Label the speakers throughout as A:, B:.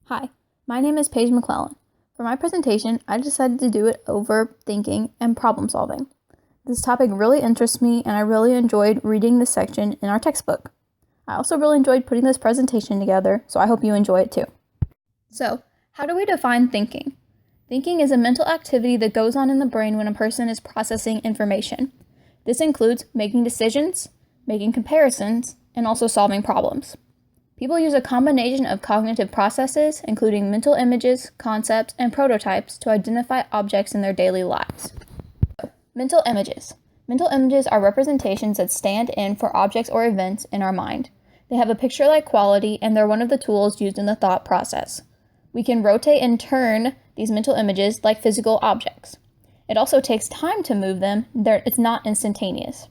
A: Hi, my name is Paige McClellan. For my presentation, I decided to do it over thinking and problem solving. This topic really interests me, and I really enjoyed reading this section in our textbook. I also really enjoyed putting this presentation together, so I hope you enjoy it too. So, how do we define thinking? Thinking is a mental activity that goes on in the brain when a person is processing information. This includes making decisions, making comparisons, and also solving problems. People use a combination of cognitive processes, including mental images, concepts, and prototypes, to identify objects in their daily lives. Mental images. Mental images are representations that stand in for objects or events in our mind. They have a picture-like quality, and they're one of the tools used in the thought process. We can rotate and turn these mental images like physical objects. It also takes time to move them. It's not instantaneous.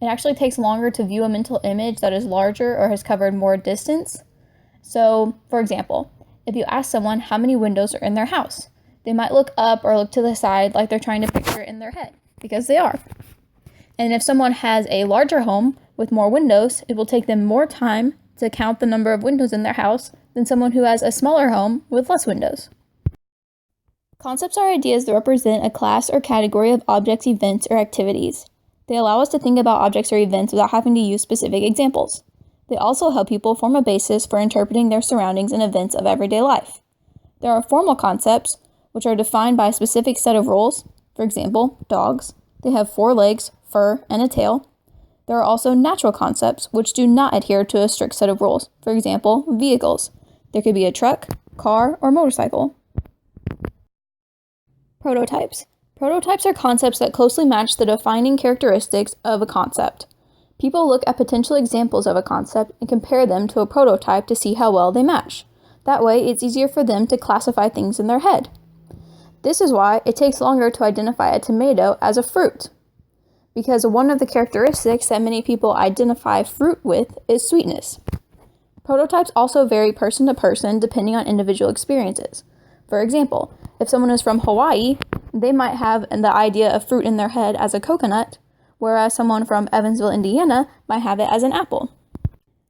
A: It actually takes longer to view a mental image that is larger or has covered more distance. So, for example, if you ask someone how many windows are in their house, they might look up or look to the side like they're trying to picture it in their head, because they are. And if someone has a larger home with more windows, it will take them more time to count the number of windows in their house than someone who has a smaller home with less windows. Concepts are ideas that represent a class or category of objects, events, or activities. They allow us to think about objects or events without having to use specific examples. They also help people form a basis for interpreting their surroundings and events of everyday life. There are formal concepts, which are defined by a specific set of rules. For example, dogs. They have 4 legs, fur, and a tail. There are also natural concepts, which do not adhere to a strict set of rules. For example, vehicles. There could be a truck, car, or motorcycle. Prototypes. Prototypes are concepts that closely match the defining characteristics of a concept. People look at potential examples of a concept and compare them to a prototype to see how well they match. That way, it's easier for them to classify things in their head. This is why it takes longer to identify a tomato as a fruit, because one of the characteristics that many people identify fruit with is sweetness. Prototypes also vary person to person depending on individual experiences. For example, if someone is from Hawaii, they might have the idea of fruit in their head as a coconut, whereas someone from Evansville, Indiana might have it as an apple.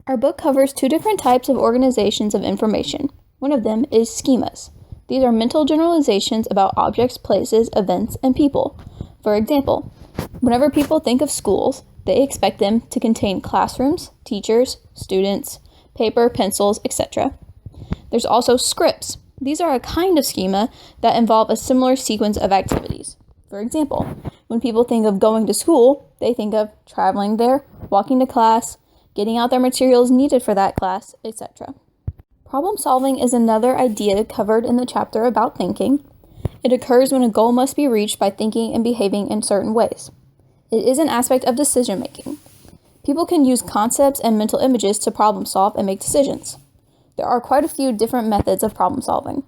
A: Our book covers 2 different types of organizations of information. One of them is schemas. These are mental generalizations about objects, places, events, and people. For example, whenever people think of schools, they expect them to contain classrooms, teachers, students, paper, pencils, etc. There's also scripts. These are a kind of schema that involve a similar sequence of activities. For example, when people think of going to school, they think of traveling there, walking to class, getting out their materials needed for that class, etc. Problem solving is another idea covered in the chapter about thinking. It occurs when a goal must be reached by thinking and behaving in certain ways. It is an aspect of decision making. People can use concepts and mental images to problem solve and make decisions. There are quite a few different methods of problem solving.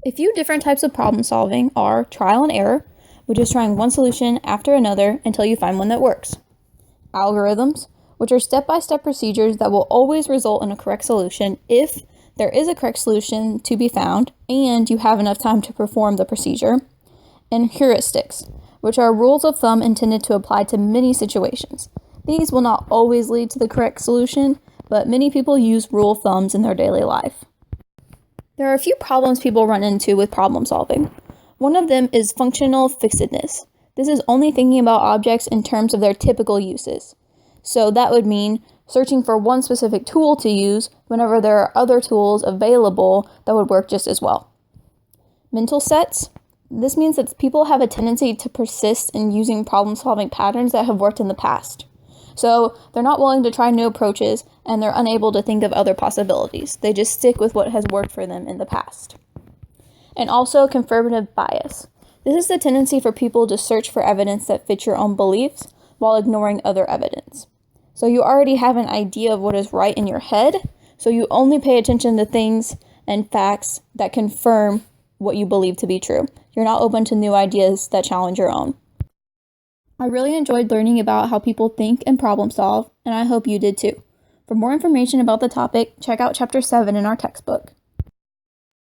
A: A few different types of problem solving are trial and error, which is trying one solution after another until you find one that works. Algorithms, which are step-by-step procedures that will always result in a correct solution if there is a correct solution to be found and you have enough time to perform the procedure. And heuristics, which are rules of thumb intended to apply to many situations. These will not always lead to the correct solution, but many people use rule of thumbs in their daily life. There are a few problems people run into with problem solving. One of them is functional fixedness. This is only thinking about objects in terms of their typical uses. So that would mean searching for one specific tool to use whenever there are other tools available that would work just as well. Mental sets. This means that people have a tendency to persist in using problem-solving patterns that have worked in the past. So they're not willing to try new approaches, and they're unable to think of other possibilities. They just stick with what has worked for them in the past. And also confirmative bias. This is the tendency for people to search for evidence that fits your own beliefs while ignoring other evidence. So you already have an idea of what is right in your head, so you only pay attention to things and facts that confirm what you believe to be true. You're not open to new ideas that challenge your own. I really enjoyed learning about how people think and problem solve, and I hope you did too. For more information about the topic, check out Chapter 7 in our textbook.